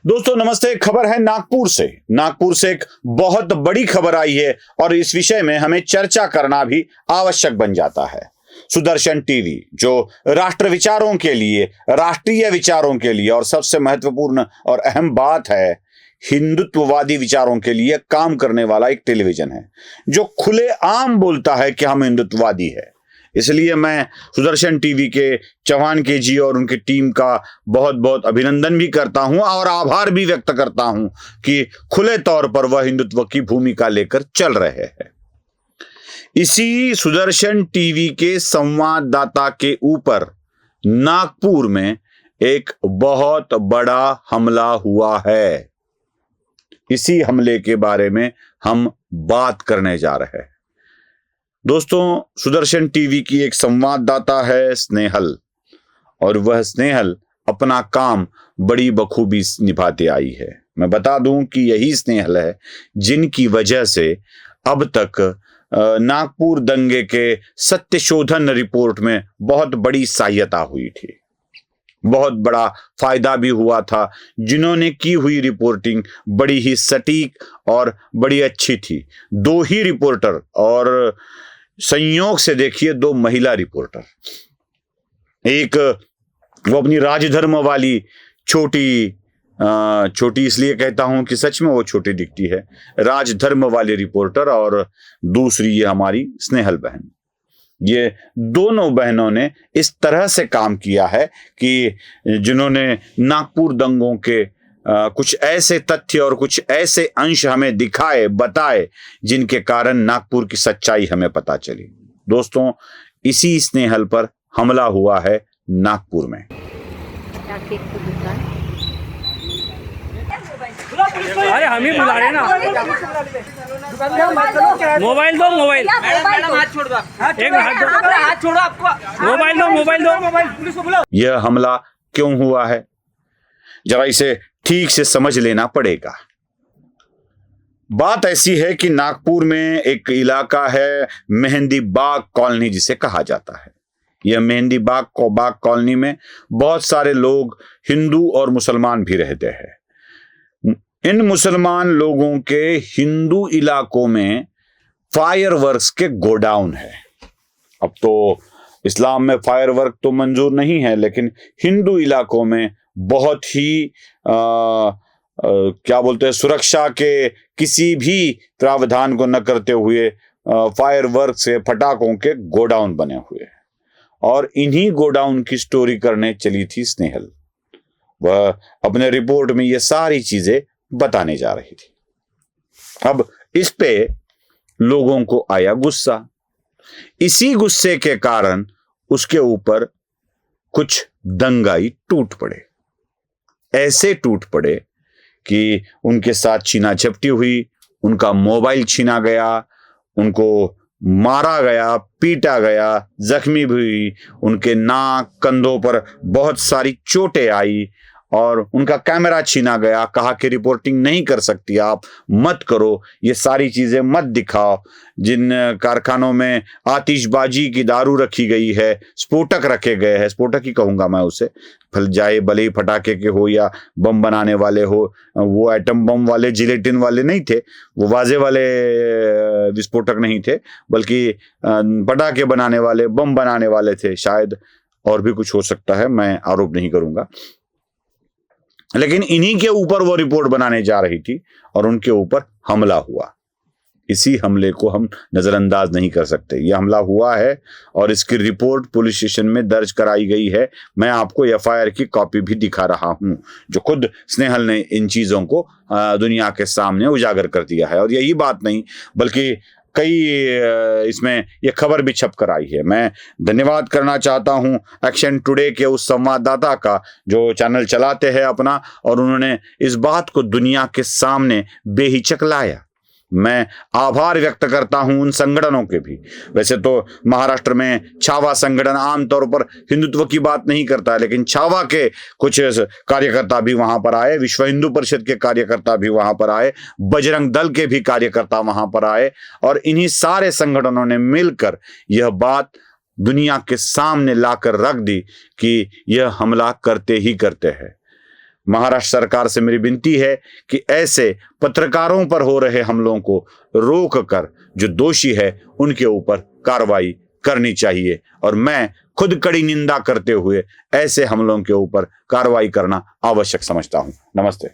दोस्तों नमस्ते। खबर है नागपुर से एक बहुत बड़ी खबर आई है और इस विषय में हमें चर्चा करना भी आवश्यक बन जाता है। सुदर्शन टीवी जो राष्ट्र विचारों के लिए, राष्ट्रीय विचारों के लिए और सबसे महत्वपूर्ण और अहम बात है हिंदुत्ववादी विचारों के लिए काम करने वाला एक टेलीविजन है जो खुलेआम बोलता है कि हम हिंदुत्ववादी है। इसलिए मैं सुदर्शन टीवी के चौहान के जी और उनकी टीम का बहुत बहुत अभिनंदन भी करता हूं और आभार भी व्यक्त करता हूं कि खुले तौर पर वह हिंदुत्व की भूमिका लेकर चल रहे हैं। इसी सुदर्शन टीवी के संवाददाता के ऊपर नागपुर में एक बहुत बड़ा हमला हुआ है। इसी हमले के बारे में हम बात करने जा रहे हैं। दोस्तों, सुदर्शन टीवी की एक संवाददाता है स्नेहल और वह स्नेहल अपना काम बड़ी बखूबी निभाते आई है। मैं बता दूं कि यही स्नेहल है जिनकी वजह से अब तक नागपुर दंगे के सत्यशोधन रिपोर्ट में बहुत बड़ी सहायता हुई थी, बहुत बड़ा फायदा भी हुआ था। जिन्होंने की हुई रिपोर्टिंग बड़ी ही सटीक और बड़ी अच्छी थी। दो ही रिपोर्टर और संयोग से देखिए दो महिला रिपोर्टर, एक वो अपनी राजधर्म वाली छोटी इसलिए कहता हूं कि सच में वो छोटी दिखती है, राजधर्म वाली रिपोर्टर, और दूसरी ये हमारी स्नेहल बहन। ये दोनों बहनों ने इस तरह से काम किया है कि जिन्होंने नागपुर दंगों के कुछ ऐसे तथ्य और कुछ ऐसे अंश हमें दिखाए, बताए, जिनके कारण नागपुर की सच्चाई हमें पता चली। दोस्तों, इसी स्नेहल पर हमला हुआ है नागपुर में। अरे हम ही बुला रहे ना। मोबाइल दो, मोबाइल हाथ छोड़ दो, एक हाथ छोड़ो, आपको मोबाइल दो, पुलिस को बुलाओ। यह हमला क्यों हुआ है जरा इसे ठीक से समझ लेना पड़ेगा। बात ऐसी है कि नागपुर में एक इलाका है मेहंदी बाग कॉलोनी जिसे कहा जाता है। यह मेहंदी बाग कॉलोनी में बहुत सारे लोग हिंदू और मुसलमान भी रहते हैं। इन मुसलमान लोगों के हिंदू इलाकों में फायरवर्क्स के गोडाउन है। अब तो इस्लाम में फायरवर्क तो मंजूर नहीं है, लेकिन हिंदू इलाकों में बहुत ही क्या बोलते हैं, सुरक्षा के किसी भी प्रावधान को न करते हुए फायरवर्क से पटाखों के गोडाउन बने हुए हैं। और इन्हीं गोडाउन की स्टोरी करने चली थी स्नेहल। वह अपने रिपोर्ट में ये सारी चीजें बताने जा रही थी। अब इस पे लोगों को आया गुस्सा। इसी गुस्से के कारण उसके ऊपर कुछ दंगाई टूट पड़े। ऐसे टूट पड़े कि उनके साथ छीना झपटी हुई, उनका मोबाइल छीना गया, उनको मारा गया, पीटा गया, जख्मी भी हुई, उनके नाक कंधों पर बहुत सारी चोटें आई और उनका कैमरा छीना गया। कहा कि रिपोर्टिंग नहीं कर सकती आप, मत करो, ये सारी चीजें मत दिखाओ। जिन कारखानों में आतिशबाजी की दारू रखी गई है, स्फोटक रखे गए हैं, स्फोटक ही कहूंगा मैं उसे, फल जाए भले ही पटाखे के हो या बम बनाने वाले हो। वो एटम बम वाले, जिलेटिन वाले नहीं थे, वो वाजे वाले विस्फोटक नहीं थे, बल्कि पटाखे बनाने वाले, बम बनाने वाले थे। शायद और भी कुछ हो सकता है, मैं आरोप नहीं करूंगा। लेकिन इन्हीं के ऊपर वो रिपोर्ट बनाने जा रही थी और उनके ऊपर हमला हुआ। इसी हमले को हम नजरअंदाज नहीं कर सकते। यह हमला हुआ है और इसकी रिपोर्ट पुलिस स्टेशन में दर्ज कराई गई है। मैं आपको एफआईआर की कॉपी भी दिखा रहा हूं, जो खुद स्नेहल ने इन चीजों को दुनिया के सामने उजागर कर दिया है। और यही बात नहीं, बल्कि कई इसमें यह खबर भी छप कर आई है। मैं धन्यवाद करना चाहता हूं एक्शन टुडे के उस संवाददाता का जो चैनल चलाते हैं अपना, और उन्होंने इस बात को दुनिया के सामने बेहिचक लाया। मैं आभार व्यक्त करता हूं उन संगठनों के भी। वैसे तो महाराष्ट्र में छावा संगठन आमतौर पर हिंदुत्व की बात नहीं करता है, लेकिन छावा के कुछ कार्यकर्ता भी वहां पर आए, विश्व हिंदू परिषद के कार्यकर्ता भी वहां पर आए, बजरंग दल के भी कार्यकर्ता वहां पर आए, और इन्हीं सारे संगठनों ने मिलकर यह बात दुनिया के सामने लाकर रख दी कि यह हमला करते ही करते हैं। महाराष्ट्र सरकार से मेरी विनती है कि ऐसे पत्रकारों पर हो रहे हमलों को रोक कर जो दोषी है उनके ऊपर कार्रवाई करनी चाहिए, और मैं खुद कड़ी निंदा करते हुए ऐसे हमलों के ऊपर कार्रवाई करना आवश्यक समझता हूं। नमस्ते।